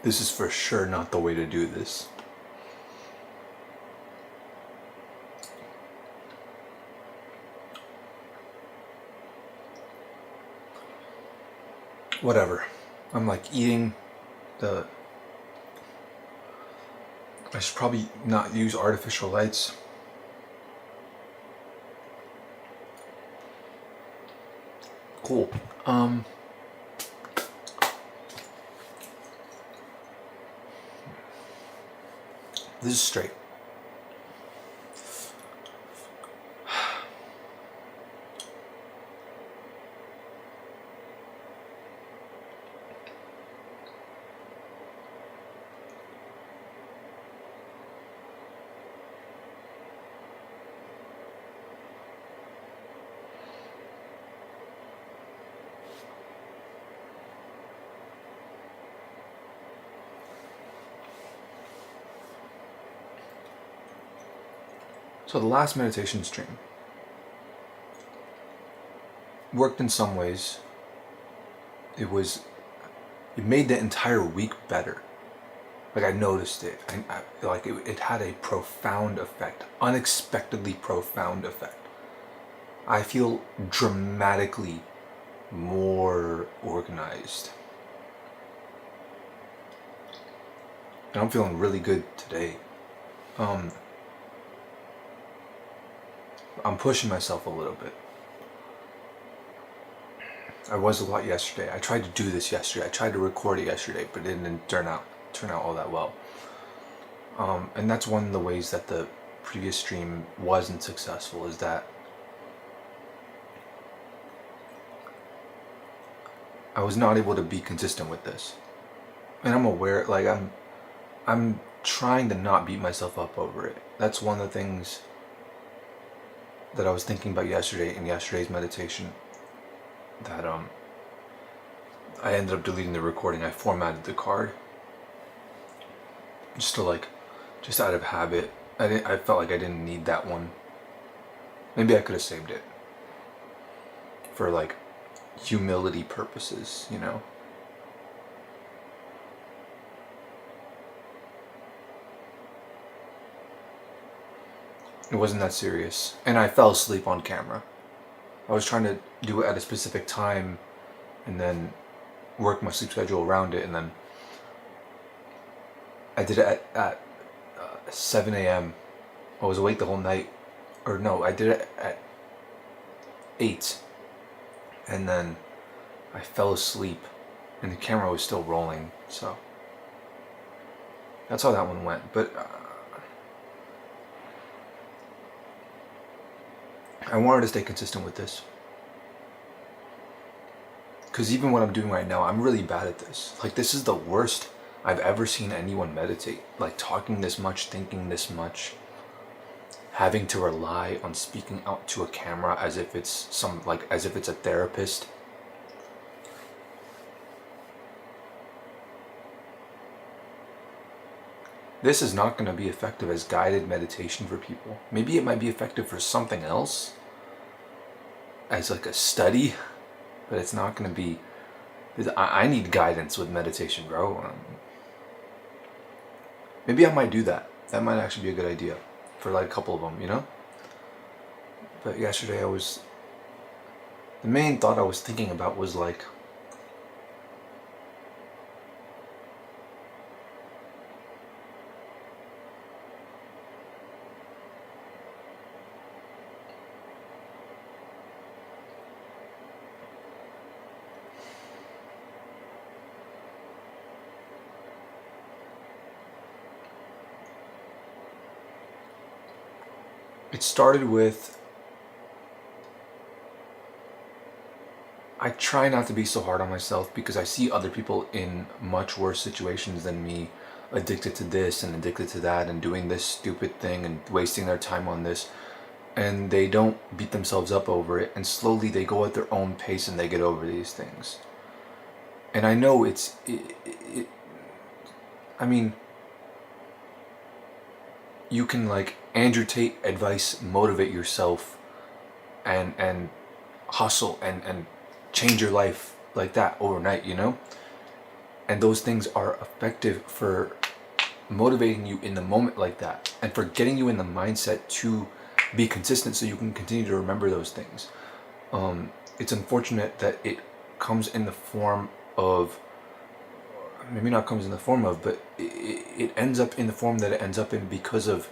This is for sure not the way to do this. Whatever. I'm like eating the... I should probably not use artificial lights. Cool. This is straight. So the last meditation stream worked in some ways. It made the entire week better. Like I noticed it. It had a profound effect, unexpectedly profound effect. I feel dramatically more organized. And I'm feeling really good today. I'm pushing myself a little bit. I was a lot yesterday. I tried to do this yesterday. I tried to record it yesterday, but it didn't turn out all that well. And that's one of the ways that the previous stream wasn't successful, is that I was not able to be consistent with this. And I'm aware, like I'm trying to not beat myself up over it. That's one of the things that I was thinking about yesterday in yesterday's meditation, that I ended up deleting the recording. I formatted the card just out of habit. I felt like I didn't need that one. Maybe I could have saved it for like humility purposes, you know. It wasn't that serious. And I fell asleep on camera. I was trying to do it at a specific time and then work my sleep schedule around it, and then I did it at 7 a.m. I was awake the whole night. Or no, I did it at 8. And then I fell asleep and the camera was still rolling, so that's how that one went. But I wanted to stay consistent with this, because even what I'm doing right now, I'm really bad at this. Like, this is the worst I've ever seen anyone meditate. Like, talking this much, thinking this much, having to rely on speaking out to a camera as if it's as if it's a therapist. This is not going to be effective as guided meditation for people. Maybe it might be effective for something else, as like a study, but it's not going to be. I need guidance with meditation, bro. Maybe I might do that. That might actually be a good idea for like a couple of them, you know? But yesterday the main thought I was thinking about was like, it started with, I try not to be so hard on myself because I see other people in much worse situations than me, addicted to this and addicted to that and doing this stupid thing and wasting their time on this, and they don't beat themselves up over it, and slowly they go at their own pace and they get over these things. And I know I mean, you can like Andrew Tate advice, motivate yourself and hustle and change your life like that overnight, you know? And those things are effective for motivating you in the moment like that, and for getting you in the mindset to be consistent so you can continue to remember those things. It's unfortunate that it comes in the form of, maybe not comes in the form of, but it ends up in the form that it ends up in because of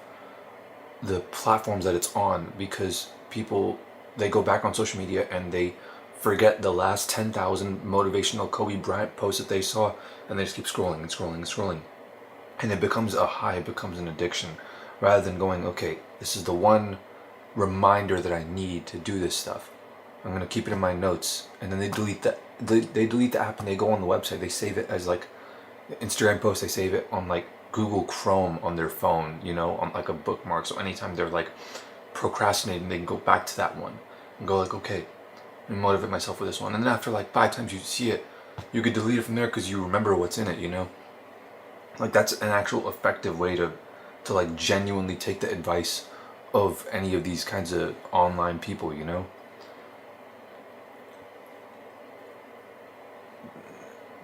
the platforms that it's on, because people, they go back on social media and they forget the last 10,000 motivational Kobe Bryant posts that they saw, and they just keep scrolling and scrolling and scrolling. And it becomes a high, it becomes an addiction, rather than going, okay, this is the one reminder that I need to do this stuff. I'm gonna keep it in my notes, and then they delete that. They delete the app and they go on the website. They save it as like Instagram post. They save it on like Google Chrome on their phone, on like a bookmark. So anytime they're like procrastinating, they can go back to that one and go like, okay, let me motivate myself with this one. And then after like 5 times you see it, you could delete it from there because you remember what's in it. Like that's an actual effective way to like genuinely take the advice of any of these kinds of online people.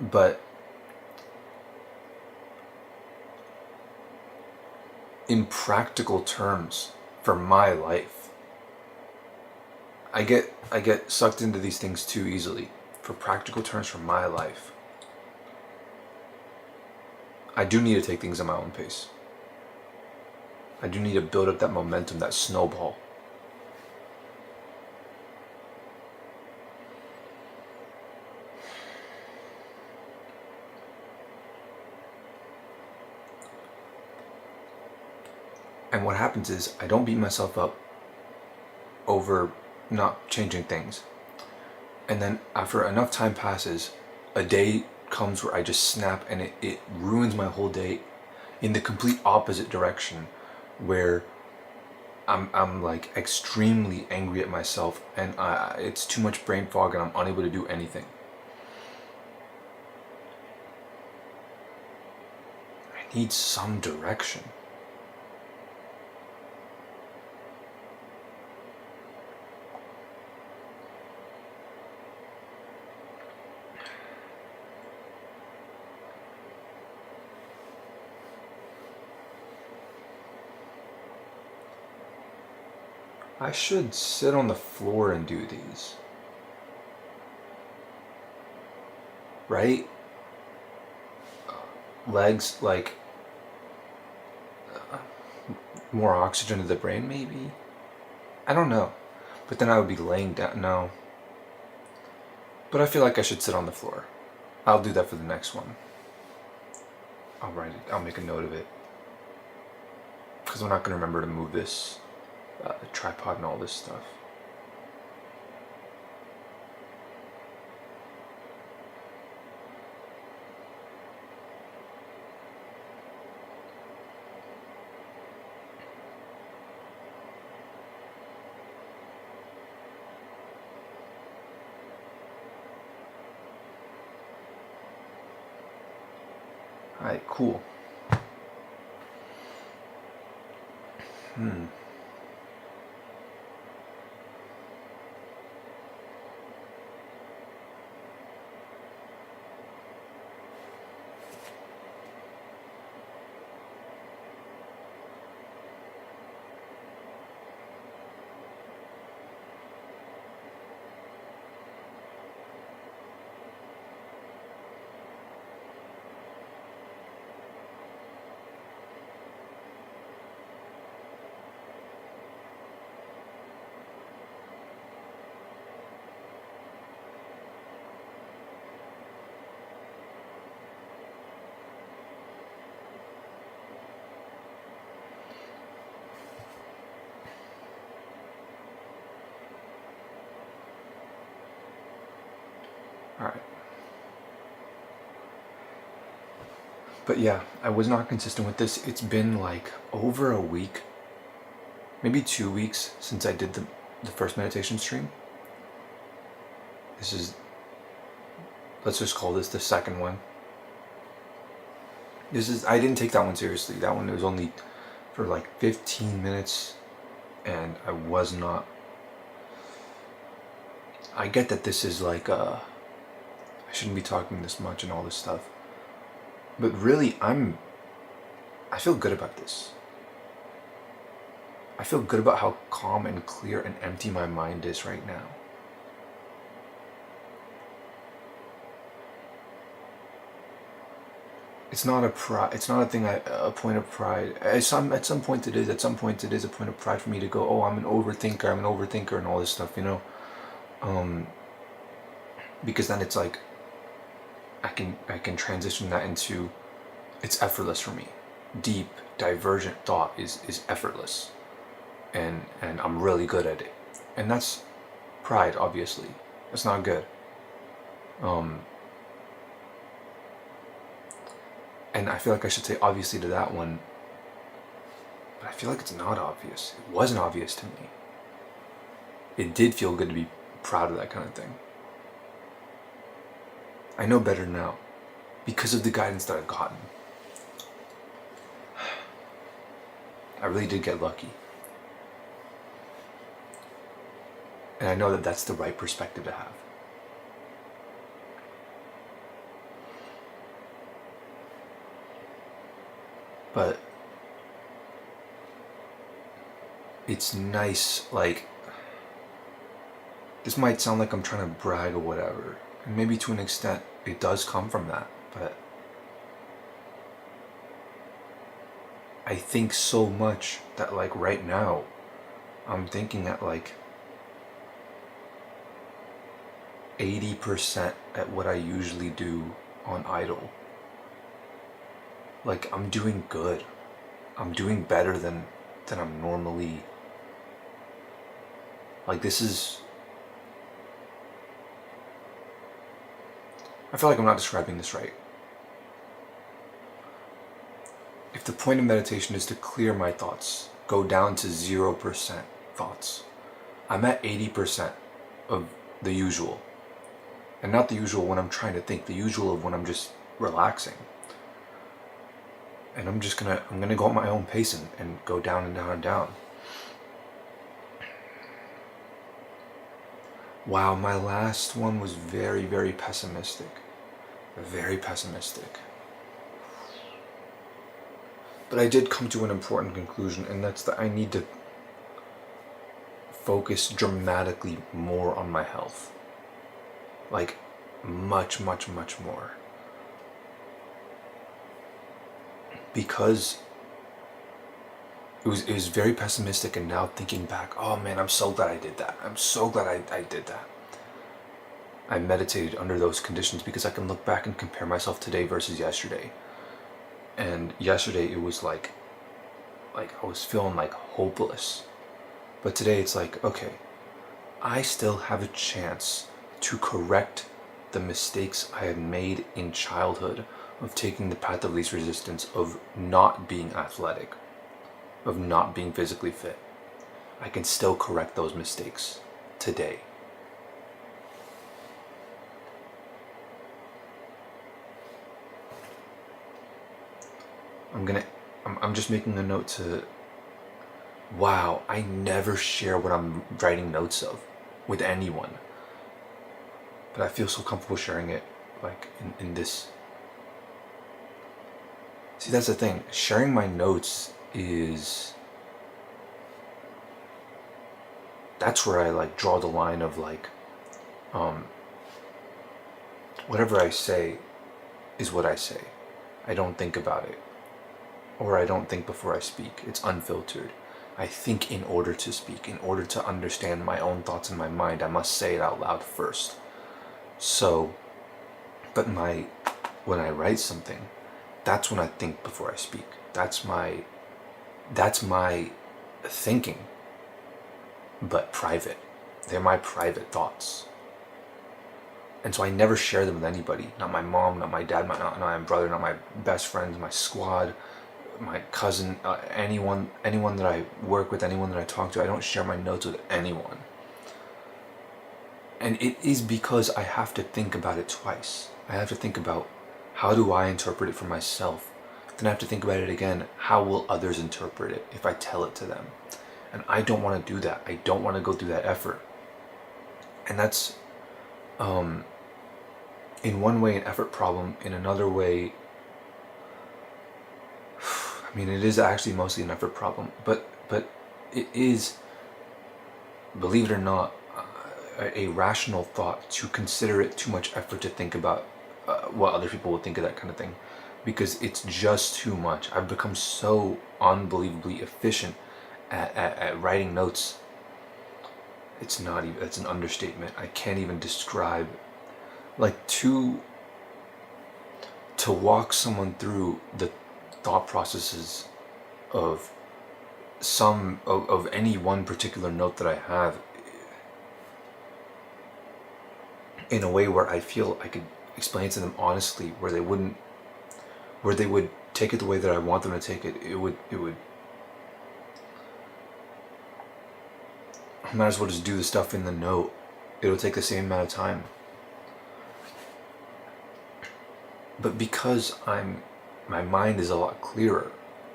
But in practical terms, for my life, I get sucked into these things too easily. For practical terms, for my life, I do need to take things at my own pace. I do need to build up that momentum, that snowball. And what happens is I don't beat myself up over not changing things. And then after enough time passes, a day comes where I just snap, and it ruins my whole day in the complete opposite direction, where I'm like extremely angry at myself, and it's too much brain fog and I'm unable to do anything. I need some direction. I should sit on the floor and do these. Right? Legs, like, more oxygen to the brain, maybe? I don't know. But then I would be laying down. No. But I feel like I should sit on the floor. I'll do that for the next one. I'll write it. I'll make a note of it. Because I'm not going to remember to move this tripod and all this stuff. Alright, cool. Alright. But yeah, I was not consistent with this. It's been like over a week, maybe 2 weeks since I did the first meditation stream. This is, let's just call this the second one. I didn't take that one seriously. That one was only for like 15 minutes, and I was not. I get that this is like, I shouldn't be talking this much and all this stuff, But really, I feel good about this. I feel good about how calm and clear and empty my mind is right now. It's not a pride. It's not a thing. A point of pride. At some point it is. At some point it is a point of pride for me to go, oh, I'm an overthinker. I'm an overthinker, and all this stuff. Because then it's like I can transition that into, it's effortless for me. Deep, divergent thought is effortless, and I'm really good at it, and that's pride. Obviously, it's not good. And I feel like I should say obviously to that one, but I feel like it's not obvious. It wasn't obvious to me. It did feel good to be proud of that kind of thing. I know better now because of the guidance that I've gotten. I really did get lucky. And I know that that's the right perspective to have. But it's nice, like, this might sound like I'm trying to brag or whatever, and maybe to an extent it does come from that, but I think so much that, like, right now I'm thinking at like 80% at what I usually do on Idle. Like, I'm doing good. I'm doing better than I'm normally. Like, this is. I feel like I'm not describing this right. If the point of meditation is to clear my thoughts, go down to 0% thoughts, I'm at 80% of the usual. And not the usual when I'm trying to think, the usual of when I'm just relaxing. And I'm gonna go at my own pace and go down and down and down. Wow, my last one was very, very pessimistic. Very pessimistic. But I did come to an important conclusion, and that's that I need to focus dramatically more on my health. Like, much, much, much more. Because it was very pessimistic, and now thinking back, oh man, I'm so glad I did that. I'm so glad I did that. I meditated under those conditions because I can look back and compare myself today versus yesterday. And yesterday it was like I was feeling like hopeless. But today it's like, okay, I still have a chance to correct the mistakes I had made in childhood of taking the path of least resistance, of not being athletic, of not being physically fit. I can still correct those mistakes today. I'm just making a note to, wow, I never share what I'm writing notes of with anyone. But I feel so comfortable sharing it, like, in this. See, that's the thing. Sharing my notes is, that's where I, like, draw the line of, like, whatever I say is what I say. I don't think about it. Or I don't think before I speak. It's unfiltered. I think in order to speak. In order to understand my own thoughts in my mind, I must say it out loud first. So, but when I write something, that's when I think before I speak. That's my thinking, but private. They're my private thoughts. And so I never share them with anybody. Not my mom, not my dad, not my brother, not my best friends, my squad, my cousin, anyone that I work with, anyone that I talk to. I don't share my notes with anyone. And it is because I have to think about it twice. I have to think about, how do I interpret it for myself? Then I have to think about it again. How will others interpret it if I tell it to them? And I don't want to do that. I don't want to go through that effort. And that's, in one way, an effort problem. In another way, I mean, it is actually mostly an effort problem, but it is, believe it or not, a rational thought to consider it too much effort to think about what other people would think of that kind of thing, because it's just too much. I've become so unbelievably efficient at writing notes. It's not even, it's an understatement. I can't even describe, like, to walk someone through the thought processes of of any one particular note that I have in a way where I feel I could explain to them honestly, where they would take it the way that I want them to take it. I might as well just do the stuff in the note. It'll take the same amount of time. But because my mind is a lot clearer,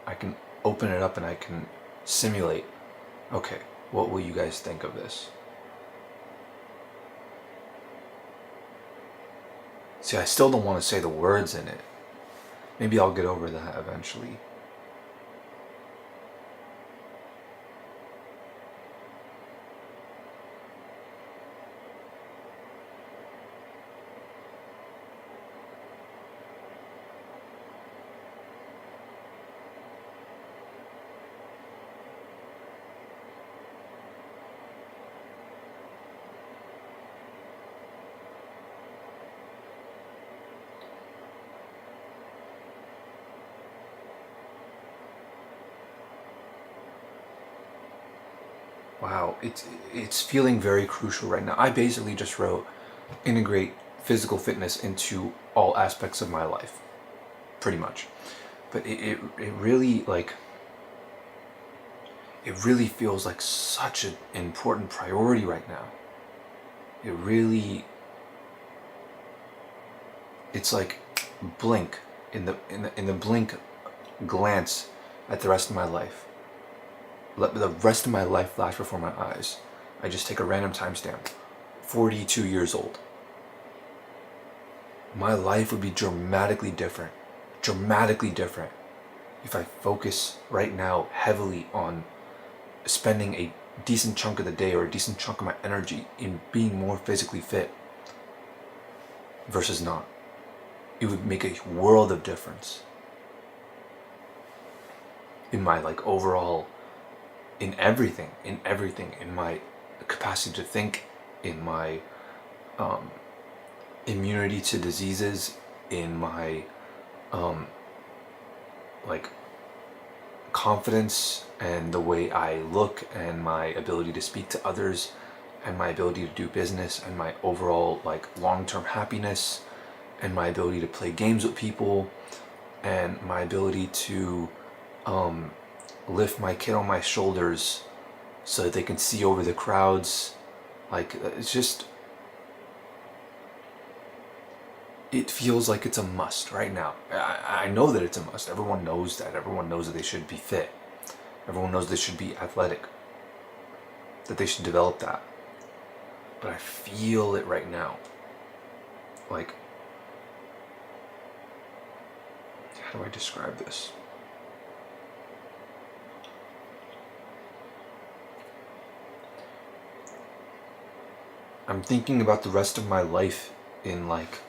I can open it up and I can simulate, okay, what will you guys think of this? See, I still don't want to say the words in it. Maybe I'll get over that eventually. Wow, it's feeling very crucial right now. I basically just wrote integrate physical fitness into all aspects of my life, pretty much. But it really, like, it really feels like such an important priority right now. It really, it's like blink in the blink glance at the rest of my life. Let the rest of my life flash before my eyes. I just take a random timestamp. 42 years old. My life would be dramatically different. Dramatically different if I focus right now heavily on spending a decent chunk of the day or a decent chunk of my energy in being more physically fit versus not. It would make a world of difference in my, like, overall, in everything, in my capacity to think, in my immunity to diseases, in my like confidence and the way I look and my ability to speak to others and my ability to do business and my overall, like, long-term happiness and my ability to play games with people and my ability to lift my kid on my shoulders so that they can see over the crowds. Like, it's just, it feels like it's a must right now. I know that it's a must. Everyone knows that. Everyone knows that they should be fit. Everyone knows they should be athletic, that they should develop that. But I feel it right now. Like, how do I describe this? I'm thinking about the rest of my life in, like,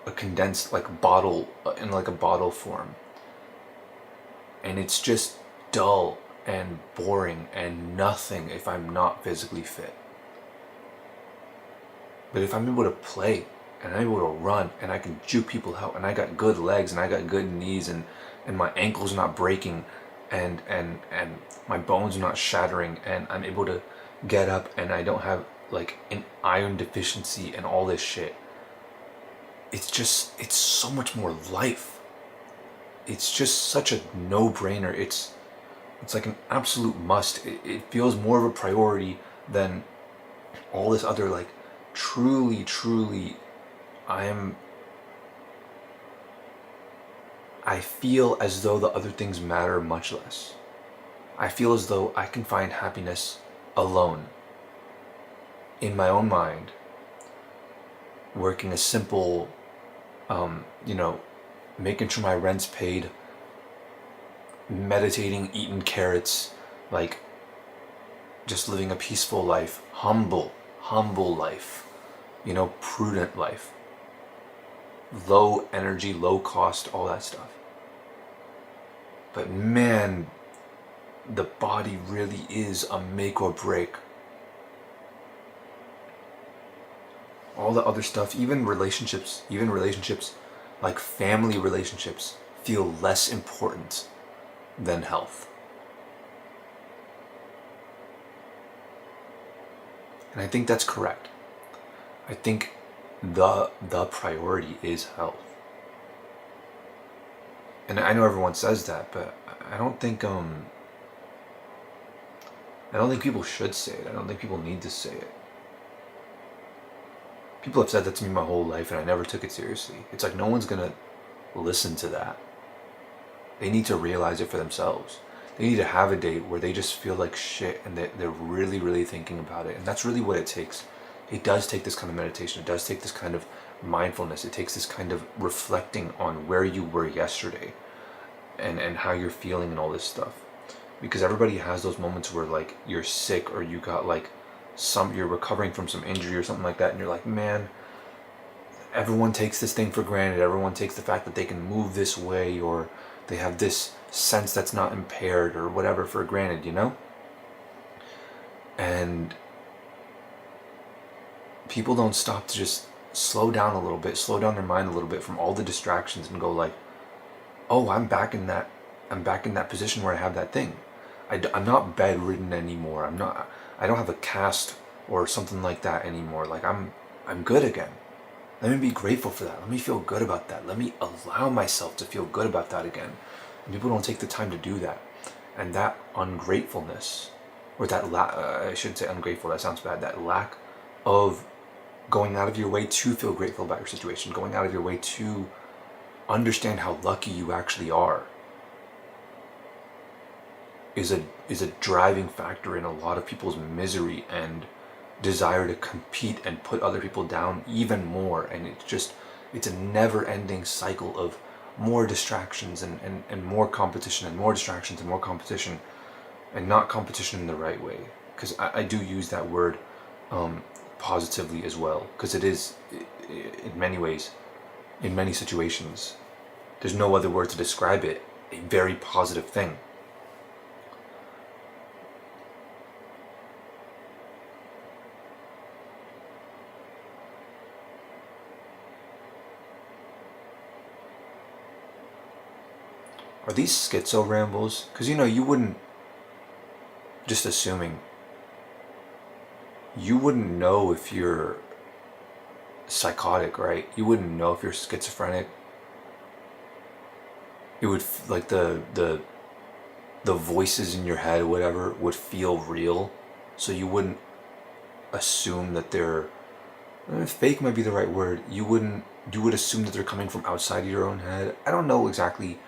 a condensed, like, bottle, in, like, a bottle form. And it's just dull and boring and nothing if I'm not physically fit. But if I'm able to play and I'm able to run and I can juke people out and I got good legs and I got good knees and my ankles are not breaking and my bones are not shattering and I'm able to get up and I don't have, like, an iron deficiency and all this shit, it's so much more life. It's just such a no-brainer. It's like an absolute must. It feels more of a priority than all this other, like, truly I feel as though the other things matter much less. I feel as though I can find happiness alone in my own mind, working a simple, making sure my rent's paid, meditating, eating carrots, like just living a peaceful life, humble life, prudent life, low energy, low cost, all that stuff. But man, the body really is a make or break. All the other stuff, even relationships like family relationships, feel less important than health. And I think that's correct. I think the priority is health. And I know everyone says that, but I don't think people should say it. I don't think people need to say it. People have said that to me my whole life, and I never took it seriously. It's like no one's gonna listen to that. They need to realize it for themselves. They need to have a date where they just feel like shit and they're really, really thinking about it. And that's really what it takes. It does take this kind of meditation. It does take this kind of mindfulness. It takes this kind of reflecting on where you were yesterday and how you're feeling and all this stuff. Because everybody has those moments where like you're sick or you got like you're recovering from some injury or something like that, and you're like, man, everyone takes this thing for granted. Everyone takes the fact that they can move this way, or they have this sense that's not impaired or whatever for granted, And people don't stop to just slow down a little bit, slow down their mind a little bit from all the distractions and go like, oh, I'm back in that position where I have that thing. I'm not bedridden anymore. I don't have a cast or something like that anymore. Like I'm good again. Let me be grateful for that. Let me feel good about that. Let me allow myself to feel good about that again. And people don't take the time to do that. And that ungratefulness, or that I shouldn't say ungrateful, that sounds bad, that lack of going out of your way to feel grateful about your situation, going out of your way to understand how lucky you actually are, is a driving factor in a lot of people's misery and desire to compete and put other people down even more. And it's a never-ending cycle of more distractions and more competition and more distractions and more competition, and not competition in the right way. Because I do use that word positively as well, because it is, in many ways, in many situations, there's no other word to describe it, a very positive thing. Are these schizo rambles? Because you wouldn't, just assuming, you wouldn't know if you're psychotic, right? You wouldn't know if you're schizophrenic. It would, like, the voices in your head, whatever, would feel real. So you wouldn't assume that they're, fake might be the right word. You would assume that they're coming from outside of your own head. I don't know exactly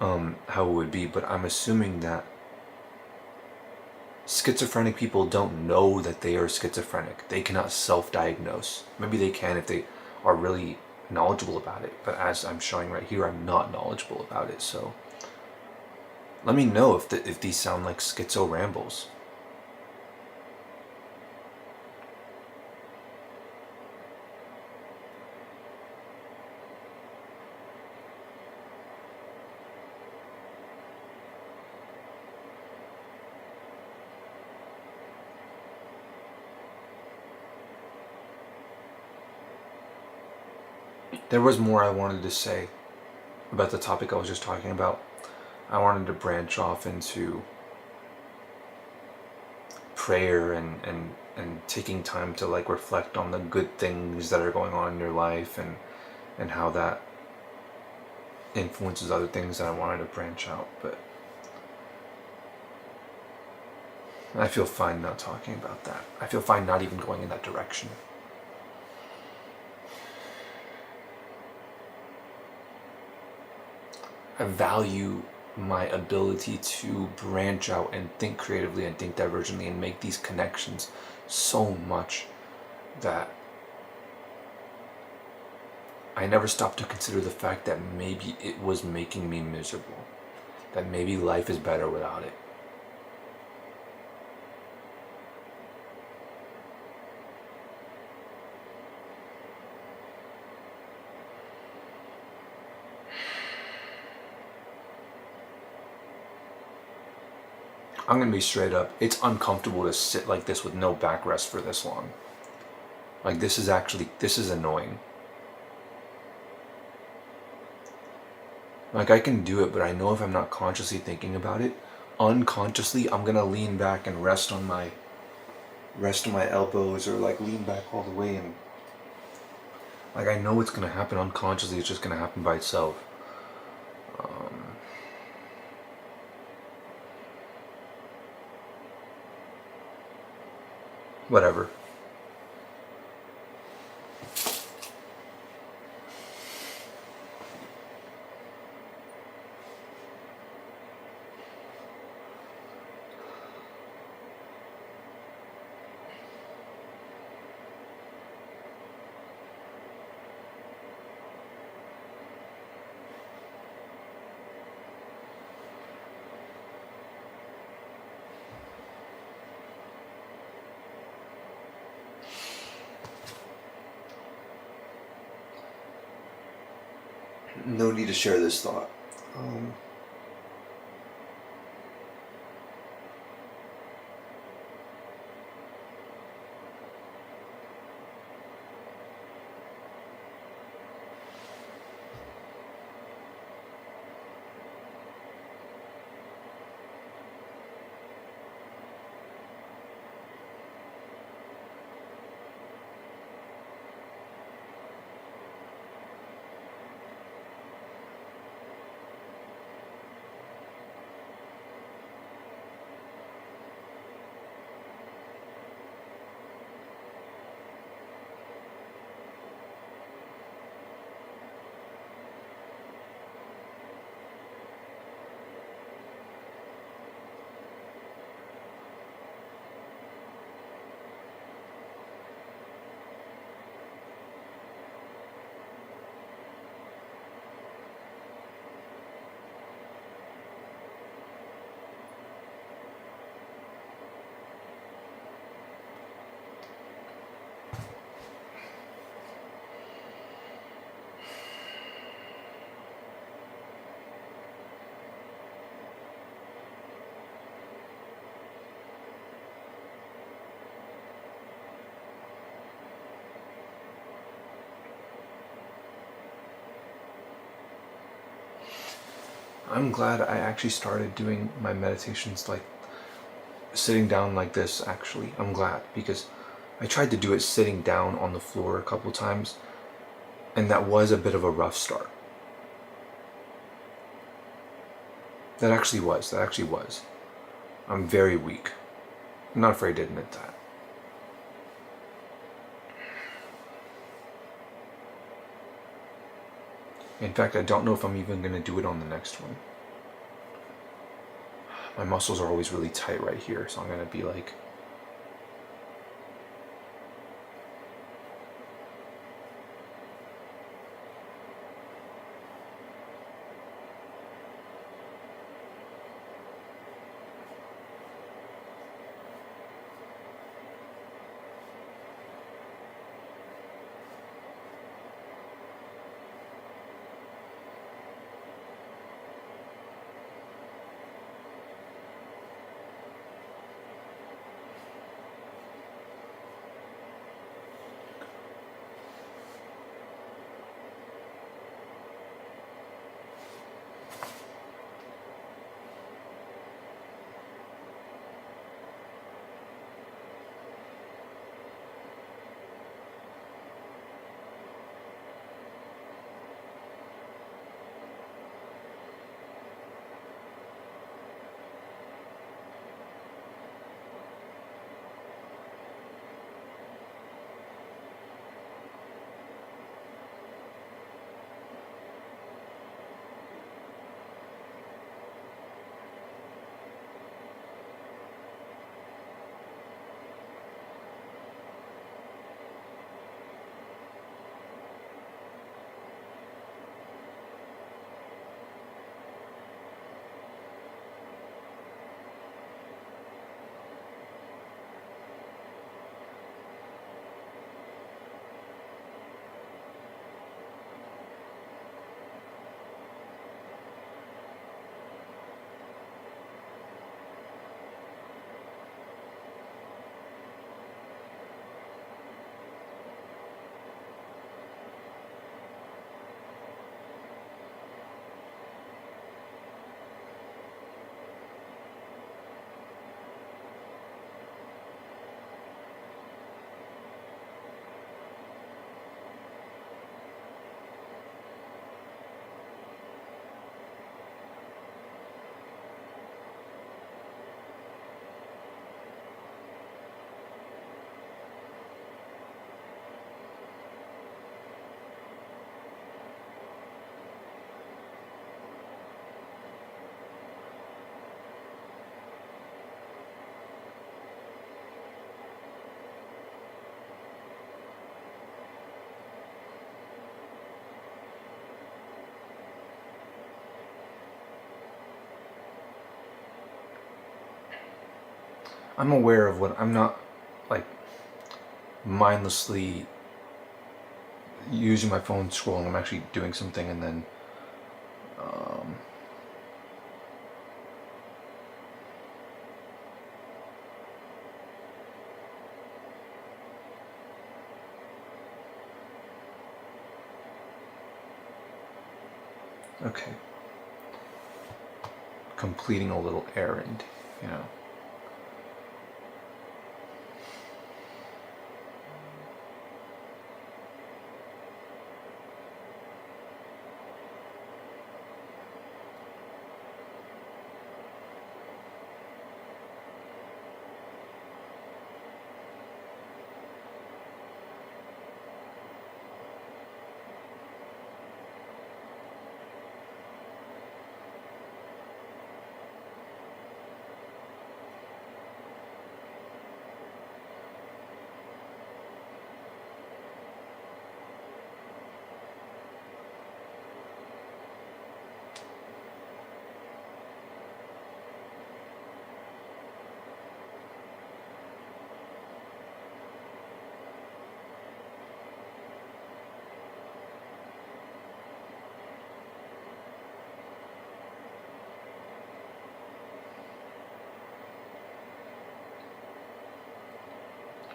how it would be, but I'm assuming that schizophrenic people don't know that they are schizophrenic. They cannot self-diagnose. Maybe they can if they are really knowledgeable about it, but as I'm showing right here, I'm not knowledgeable about it. So let me know if these sound like schizo rambles. There was more I wanted to say about the topic I was just talking about. I wanted to branch off into prayer and taking time to like reflect on the good things that are going on in your life and how that influences other things that I wanted to branch out. But I feel fine not talking about that. I feel fine not even going in that direction. I value my ability to branch out and think creatively and think divergently and make these connections so much that I never stopped to consider the fact that maybe it was making me miserable. that maybe life is better without it. I'm gonna be straight up. It's uncomfortable to sit like this with no backrest for this long. Like, this is annoying. Like, I can do it, but I know if I'm not consciously thinking about it, unconsciously I'm gonna lean back and rest on my elbows, or like lean back all the way, and like, I know it's gonna happen unconsciously. It's just gonna happen by itself. Whatever. No need to share this thought. I'm glad I actually started doing my meditations like sitting down like this, actually. I'm glad, because I tried to do it sitting down on the floor a couple times, and that was a bit of a rough start. That actually was. I'm very weak. I'm not afraid to admit that. In fact, I don't know if I'm even going to do it on the next one. My muscles are always really tight right here, so I'm going to be like... I'm aware of what I'm not like mindlessly using my phone scrolling. I'm actually doing something, and then okay, completing a little errand, you know.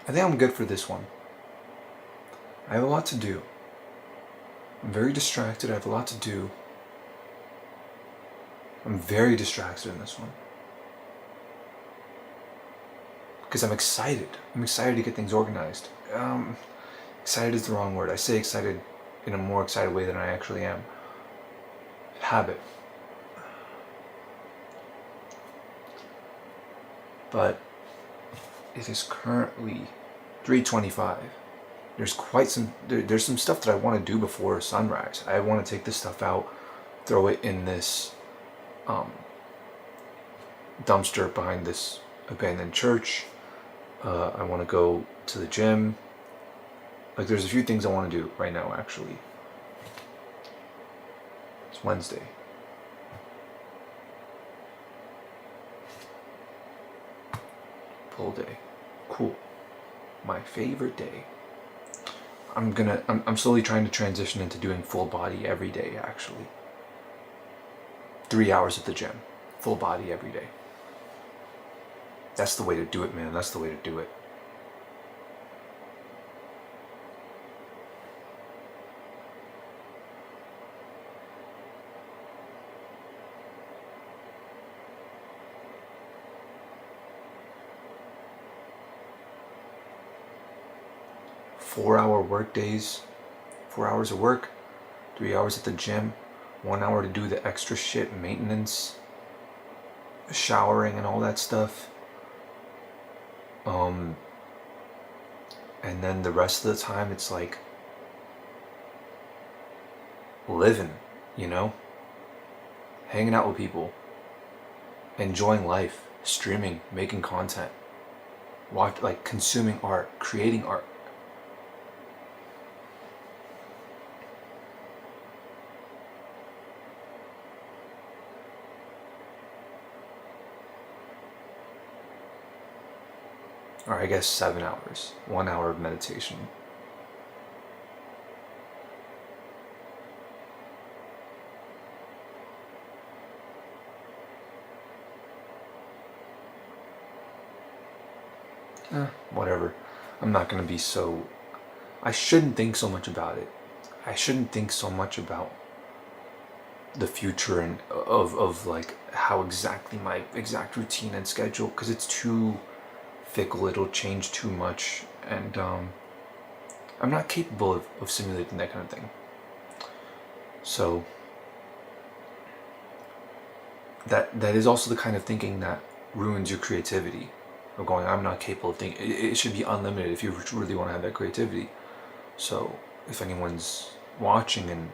I think I'm good for this one. I have a lot to do. I'm very distracted. I have a lot to do. I'm very distracted in this one. Because I'm excited. I'm excited to get things organized. Excited is the wrong word. I say excited in a more excited way than I actually am. Habit. But it is currently 3:25. There's some stuff that I want to do before sunrise. I want to take this stuff out, throw it in this dumpster behind this abandoned church. I want to go to the gym. Like, there's a few things I want to do right now, actually. It's Wednesday. Pull day. Cool. My favorite day. I'm slowly trying to transition into doing full body every day, actually. 3 hours at the gym. Full body every day. That's the way to do it, man. That's the way to do it. Four-hour work days, 4 hours of work, 3 hours at the gym, 1 hour to do the extra shit, maintenance, showering and all that stuff. And then the rest of the time it's like living, you know? Hanging out with people, enjoying life, streaming, making content, like consuming art, creating art. Or I guess 7 hours, 1 hour of meditation. Whatever. I'm not gonna be so... I shouldn't think so much about it. I shouldn't think so much about the future and of like how exactly my exact routine and schedule, because it's too fickle. It'll change too much, and I'm not capable of simulating that kind of thing. So that is also the kind of thinking that ruins your creativity. Of going, I'm not capable of thinking. It should be unlimited if you really want to have that creativity. So if anyone's watching, and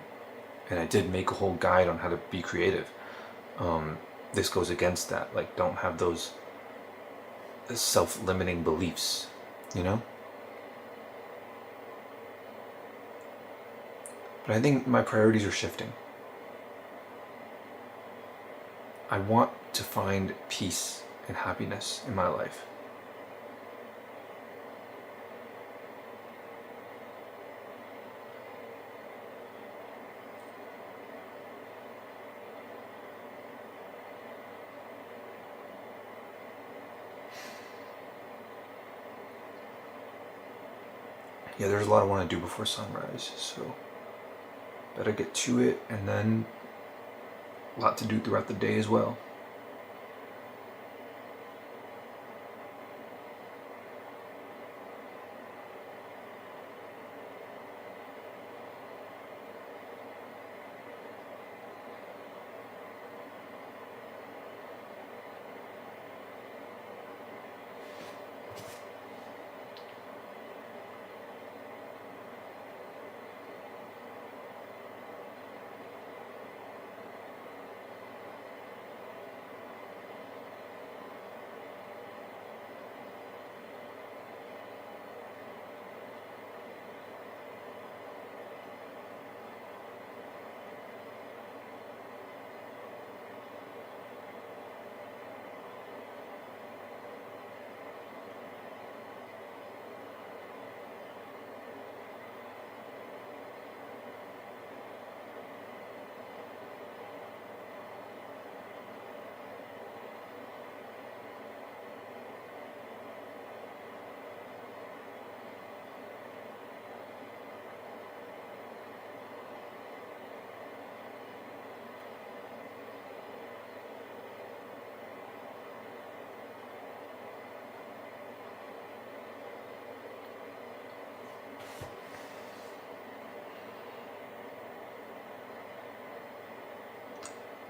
I did make a whole guide on how to be creative, this goes against that. Like, don't have those self-limiting beliefs, you know? But I think my priorities are shifting. I want to find peace and happiness in my life. yeah, there's a lot I want to do before sunrise, so better get to it, and then a lot to do throughout the day as well.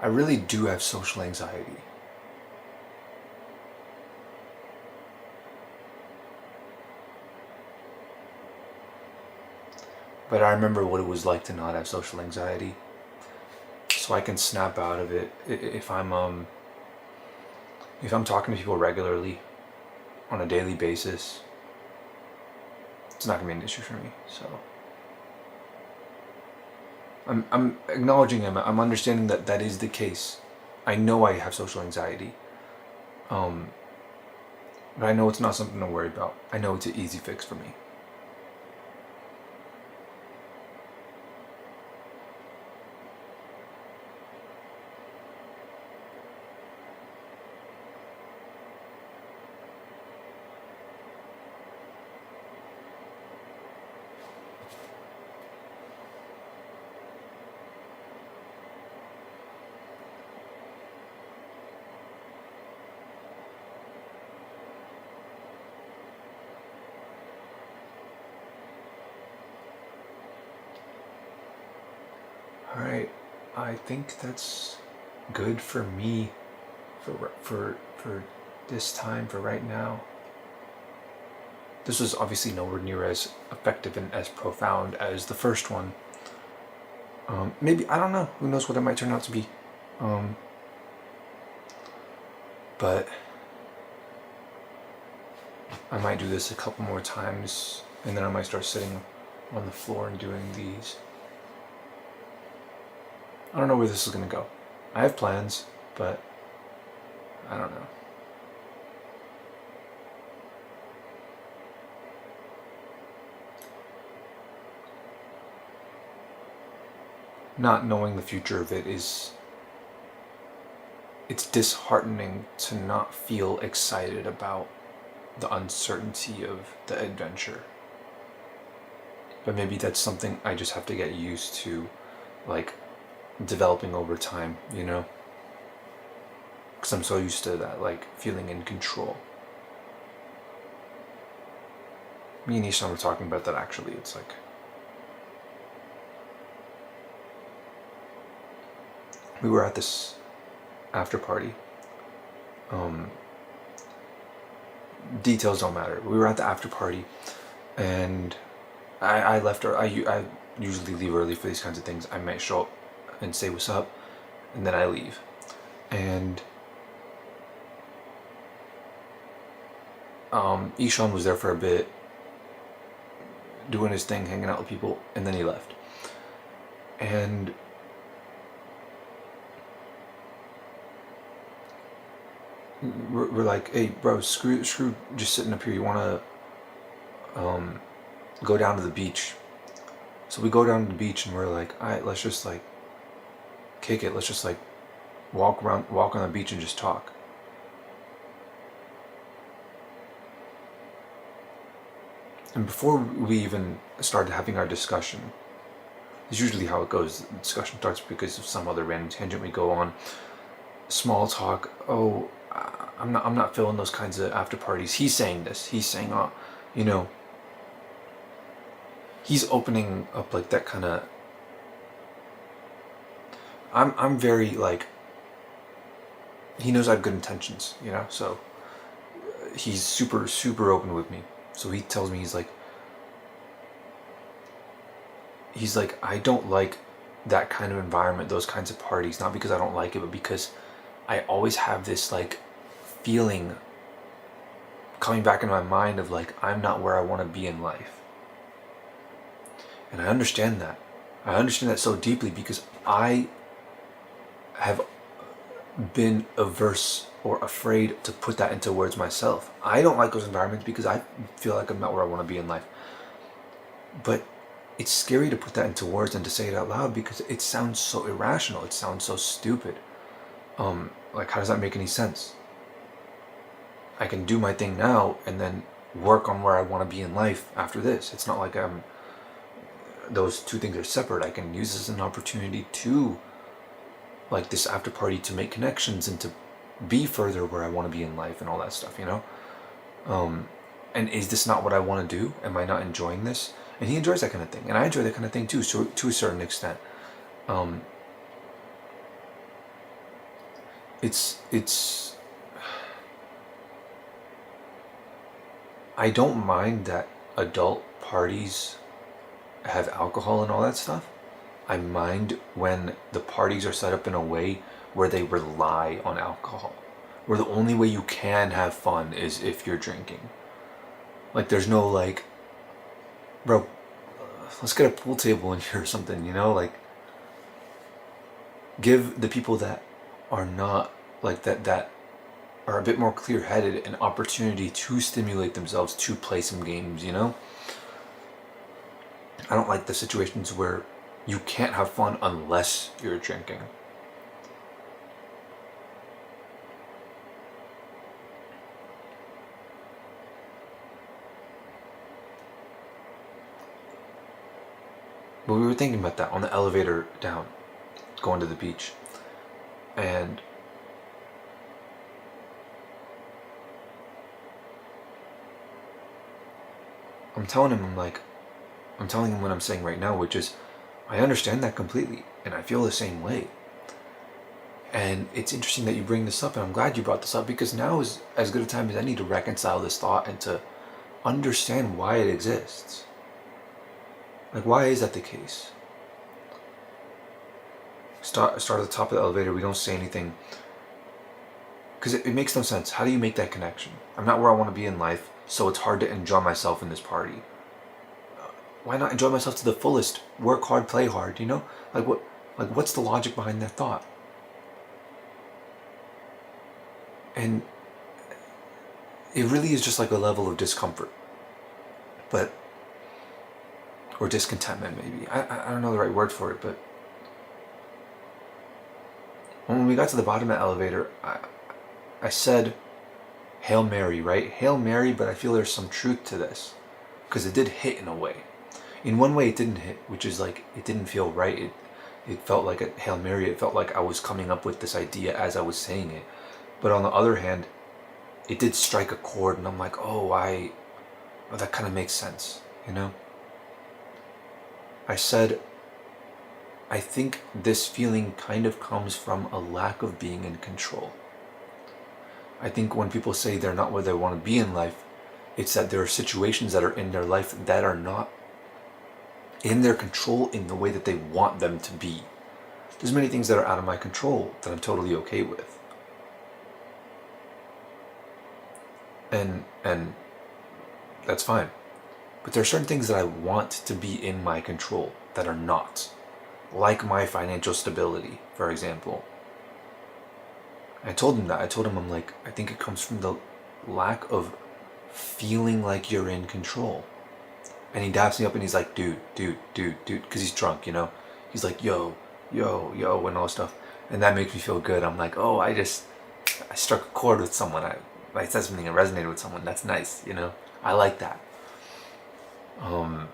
I really do have social anxiety. But I remember what it was like to not have social anxiety. So I can snap out of it if I'm talking to people regularly on a daily basis. It's not gonna be an issue for me. So I'm acknowledging him. I'm understanding that that is the case. I know I have social anxiety. But I know it's not something to worry about. I know it's an easy fix for me. Alright, I think that's good for me for this time, for right now. This was obviously nowhere near as effective and as profound as the first one. Maybe, I don't know, who knows what it might turn out to be. But I might do this a couple more times, and then I might start sitting on the floor and doing these. I don't know where this is going to go. I have plans, but I don't know. Not knowing the future of it is... it's disheartening to not feel excited about the uncertainty of the adventure. But maybe that's something I just have to get used to, like, developing over time, you know? Because I'm so used to that, like, feeling in control. Me and Ishan were talking about that, actually. It's like... we were at this after party. Details don't matter. We were at the after party, and I left. I usually leave early for these kinds of things. I might show up and say what's up, and then I leave. And Ishan was there for a bit, doing his thing, hanging out with people, and then he left. And we're like, hey, bro, screw just sitting up here. You want to go down to the beach? So we go down to the beach, and we're like, all right, let's just like kick it. Let's just like walk on the beach and just talk. And before we even started having our discussion, it's usually how it goes. The discussion starts because of some other random tangent we go on. Small talk. Oh, I'm not feeling those kinds of after parties. He's saying this. He's saying, oh, you know, he's opening up like that kind of. I'm very like. He knows I have good intentions, you know. So he's super open with me. So he tells me he's like I don't like that kind of environment, those kinds of parties. Not because I don't like it, but because I always have this like feeling coming back in my mind of like I'm not where I want to be in life. And I understand that. I understand that so deeply because I have been averse or afraid to put that into words myself. I don't like those environments because I feel like I'm not where I want to be in life. But it's scary to put that into words and to say it out loud because it sounds so irrational. It sounds so stupid. Like, how does that make any sense? I can do my thing now and then work on where I want to be in life after this. It's not like those two things are separate. I can use this as an opportunity to, like this after party, to make connections and to be further where I want to be in life and all that stuff, you know? And is this not what I want to do? Am I not enjoying this? And he enjoys that kind of thing. And I enjoy that kind of thing too, so to a certain extent. It's I don't mind that adult parties have alcohol and all that stuff. I mind when the parties are set up in a way where they rely on alcohol, where the only way you can have fun is if you're drinking. Like there's no like, bro, let's get a pool table in here or something, you know? Like, give the people that are not like that are a bit more clear-headed an opportunity to stimulate themselves to play some games, you know? I don't like the situations where you can't have fun unless you're drinking. But we were thinking about that on the elevator down, going to the beach. And I'm telling him what I'm saying right now, which is, I understand that completely, and I feel the same way. And it's interesting that you bring this up, and I'm glad you brought this up, because now is as good a time as any to reconcile this thought and to understand why it exists. Like, why is that the case? Start at the top of the elevator, we don't say anything. Because it makes no sense. How do you make that connection? I'm not where I want to be in life, so it's hard to enjoy myself in this party. Why not enjoy myself to the fullest? Work hard, play hard, you know? What's the logic behind that thought? And it really is just like a level of discomfort. Or discontentment, maybe. I don't know the right word for it, but when we got to the bottom of the elevator, I said, Hail Mary, right? Hail Mary, but I feel there's some truth to this. Because it did hit in a way. In one way it didn't hit, which is like, it didn't feel right. It felt like a Hail Mary. It felt like I was coming up with this idea as I was saying it. But on the other hand, it did strike a chord, and I'm like, that kind of makes sense, you know? I said, I think this feeling kind of comes from a lack of being in control. I think when people say they're not where they want to be in life, it's that there are situations that are in their life that are not in their control in the way that they want them to be. There's many things that are out of my control that I'm totally okay with. And that's fine. But there are certain things that I want to be in my control that are not. Like my financial stability, for example. I told him that. I'm like, I think it comes from the lack of feeling like you're in control. And he daps me up and he's like, dude, because he's drunk, you know? He's like, yo, and all that stuff. And that makes me feel good. I'm like, oh, I struck a chord with someone. I said something that resonated with someone. That's nice, you know? I like that. Um,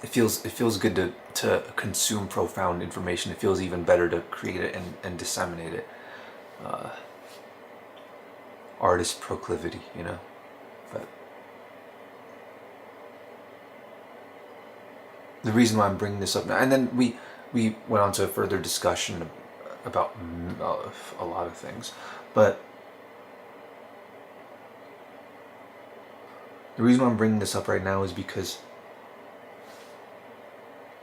it feels good to consume profound information. It feels even better to create it and disseminate it. Artist proclivity, you know. But the reason why I'm bringing this up now, and then we went on to a further discussion about a lot of things, but the reason why I'm bringing this up right now is because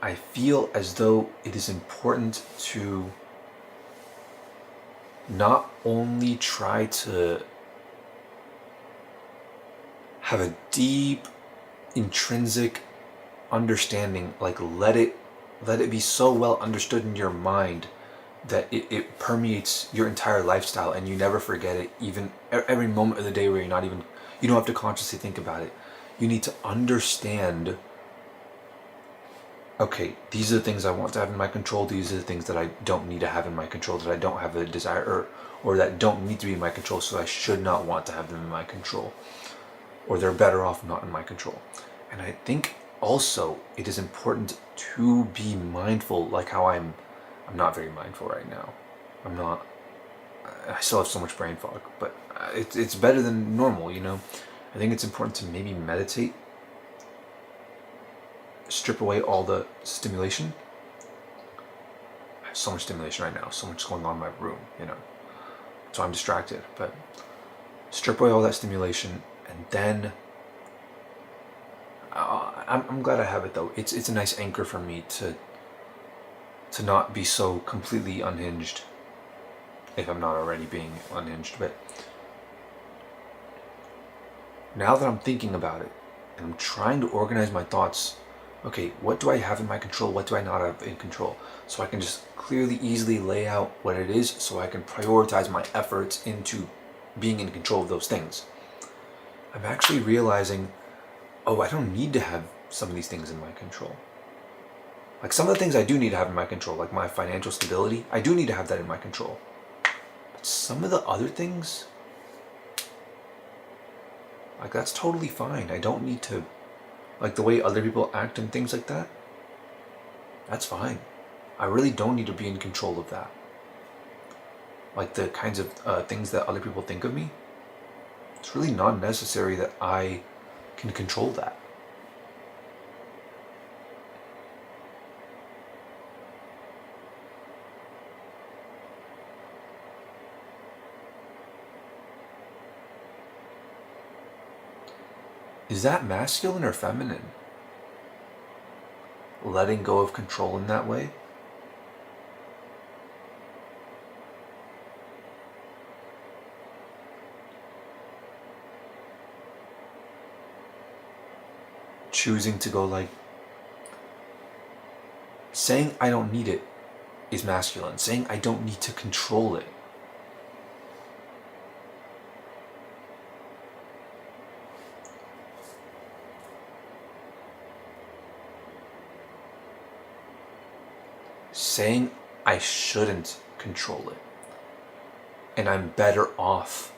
I feel as though it is important to not only try to have a deep, intrinsic understanding, like let it be so well understood in your mind that it permeates your entire lifestyle and you never forget it, even every moment of the day where you don't have to consciously think about it. You need to understand, okay, these are the things I want to have in my control, these are the things that I don't need to have in my control, that I don't have a desire, or that don't need to be in my control, so I should not want to have them in my control, or they're better off not in my control. And I think also it is important to be mindful, like how I'm not very mindful right now. I still have so much brain fog, but it's better than normal, you know. I think it's important to maybe meditate, strip away all the stimulation. I have so much stimulation right now, so much going on in my room, you know, so I'm distracted. But strip away all that stimulation, and then I'm glad I have it though. It's a nice anchor for me to not be so completely unhinged, if I'm not already being unhinged. But now that I'm thinking about it and I'm trying to organize my thoughts, okay, what do I have in my control? What do I not have in control? So I can just clearly, easily lay out what it is, so I can prioritize my efforts into being in control of those things. I'm actually realizing, oh, I don't need to have some of these things in my control. Like some of the things I do need to have in my control, like my financial stability, I do need to have that in my control. But some of the other things, like that's totally fine. I don't need to, like the way other people act and things like that, that's fine. I really don't need to be in control of that. Like the kinds of things that other people think of me, it's really not necessary that I can control that. Is that masculine or feminine? Letting go of control in that way? Choosing to go like, saying I don't need it is masculine. Saying I don't need to control it. Saying I shouldn't control it. And I'm better off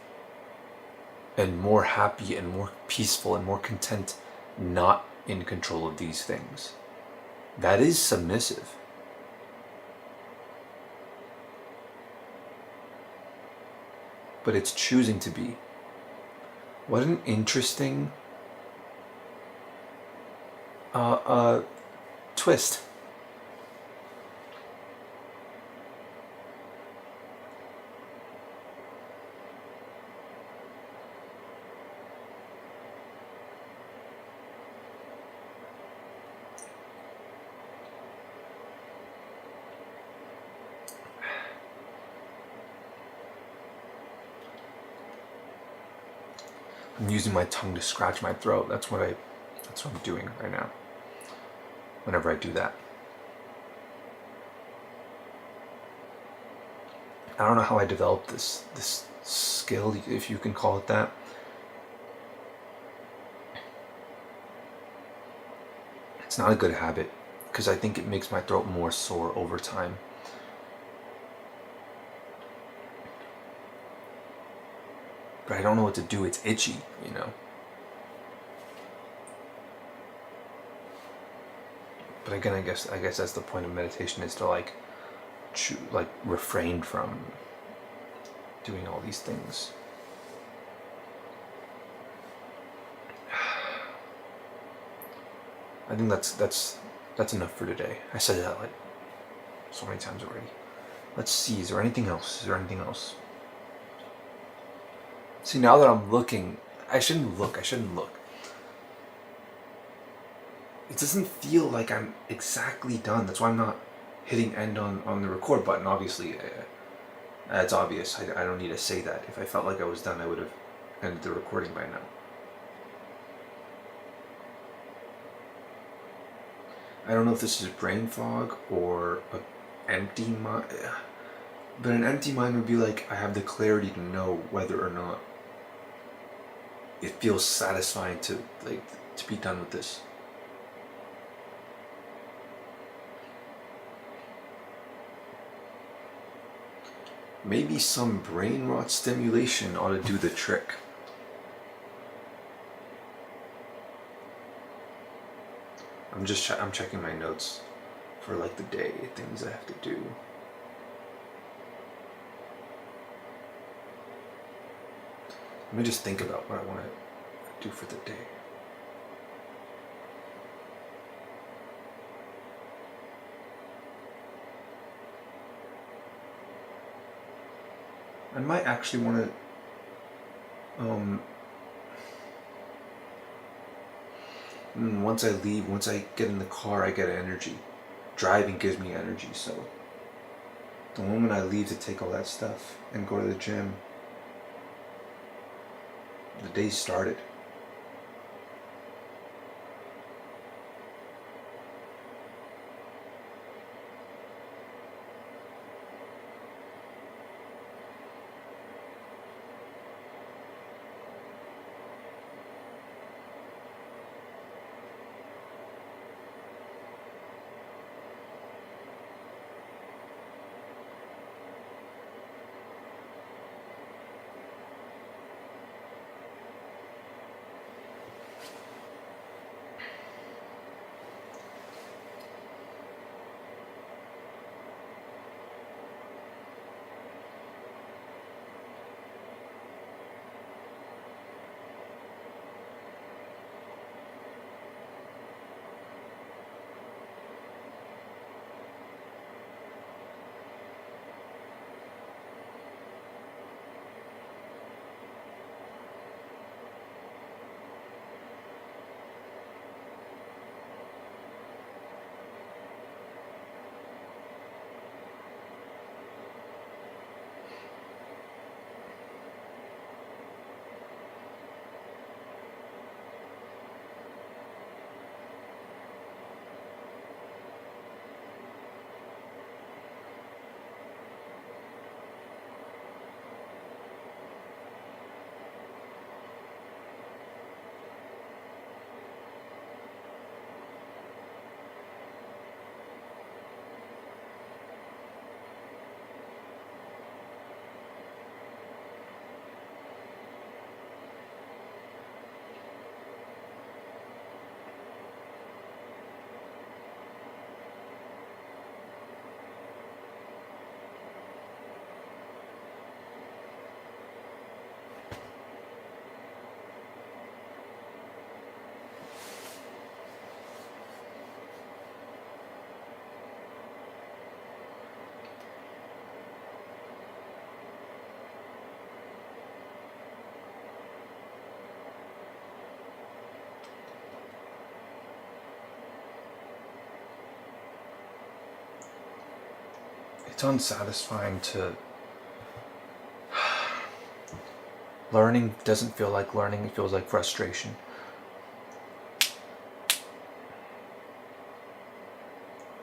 and more happy and more peaceful and more content not in control of these things. That is submissive. But it's choosing to be. What an interesting twist. I'm using my tongue to scratch my throat. That's what I'm doing right now. Whenever I do that. I don't know how I developed this skill, if you can call it that. It's not a good habit because I think it makes my throat more sore over time. but I don't know what to do. It's itchy, you know. But again, I guess that's the point of meditation, is to like refrain from doing all these things. I think that's enough for today. I said that like so many times already. Let's see, is there anything else? Is there anything else? See, now that I'm looking, I shouldn't look. It doesn't feel like I'm exactly done. That's why I'm not hitting end on the record button. Obviously, it's obvious. I don't need to say that. If I felt like I was done, I would have ended the recording by now. I don't know if this is brain fog or an empty mind. But an empty mind would be like, I have the clarity to know whether or not it feels satisfying to be done with this. Maybe some brain rot stimulation ought to do the trick. I'm checking my notes for like the day, things I have to do. Let me just think about what I want to do for the day. I might actually want to once I leave, once I get in the car, I get energy. Driving gives me energy, so the moment I leave to take all that stuff and go to the gym, the day started. It's unsatisfying to learning doesn't feel like learning, it feels like frustration.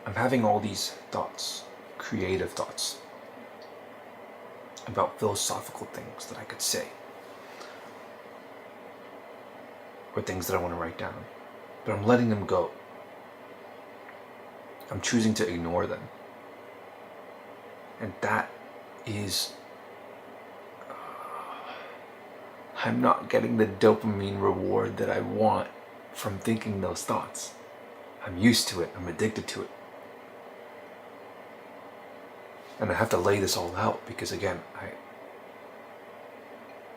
I'm having all these thoughts, creative thoughts, about philosophical things that I could say, or things that I want to write down, but I'm letting them go. I'm choosing to ignore them. And that is I'm not getting the dopamine reward that I want from thinking those thoughts. I'm used to it. I'm addicted to it. And I have to lay this all out because, again,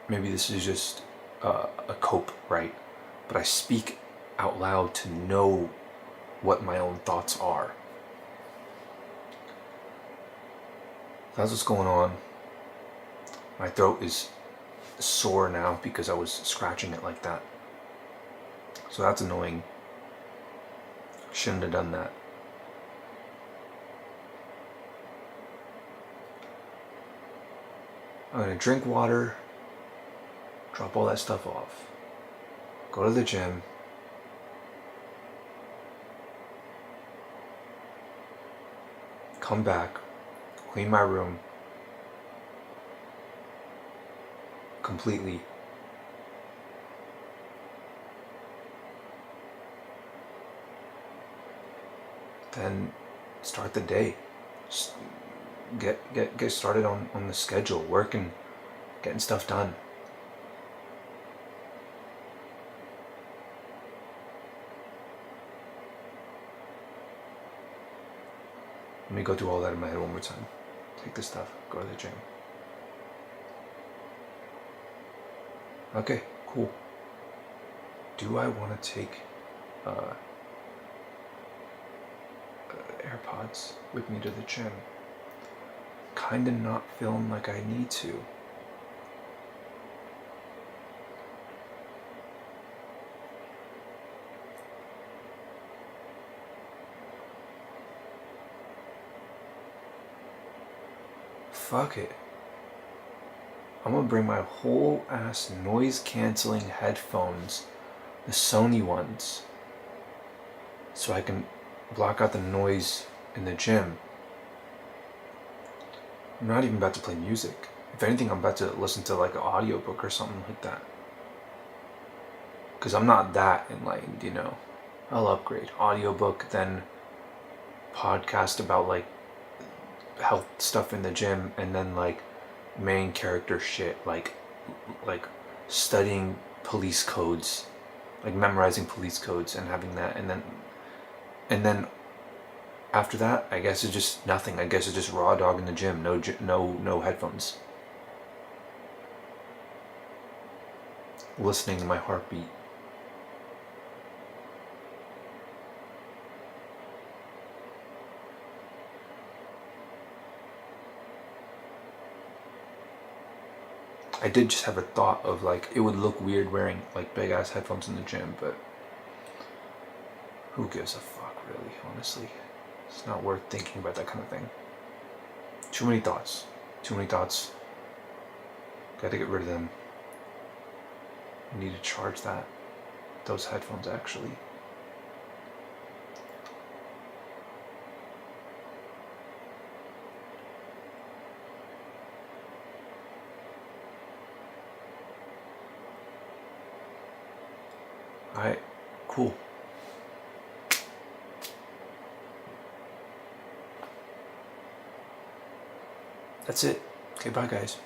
maybe this is just a cope, right? But I speak out loud to know what my own thoughts are. That's what's going on. My throat is sore now because I was scratching it like that. So that's annoying. Shouldn't have done that. I'm gonna drink water, drop all that stuff off, go to the gym, come back, clean my room completely. Then start the day. Just get started on the schedule, working, getting stuff done. Let me go through all that in my head one more time. Take this stuff, go to the gym. Okay, cool. Do I want to take AirPods with me to the gym? Kinda not feeling like I need to. Fuck it. I'm gonna bring my whole ass noise canceling headphones, the Sony ones, so I can block out the noise in the gym. I'm not even about to play music. If anything, I'm about to listen to like an audiobook or something like that. Because I'm not that enlightened, you know. I'll upgrade. Audiobook, then podcast about like health stuff in the gym, and then like main character shit, like studying police codes, like memorizing police codes and having that, and then after that, I guess it's just nothing. I guess it's just raw dog in the gym. No headphones. Listening to my heartbeat. I did just have a thought of like it would look weird wearing like big ass headphones in the gym, but who gives a fuck, really? Honestly, it's not worth thinking about that kind of thing. Too many thoughts. Gotta get rid of them. I need to charge those headphones actually. Alright, cool. That's it. Okay, bye guys.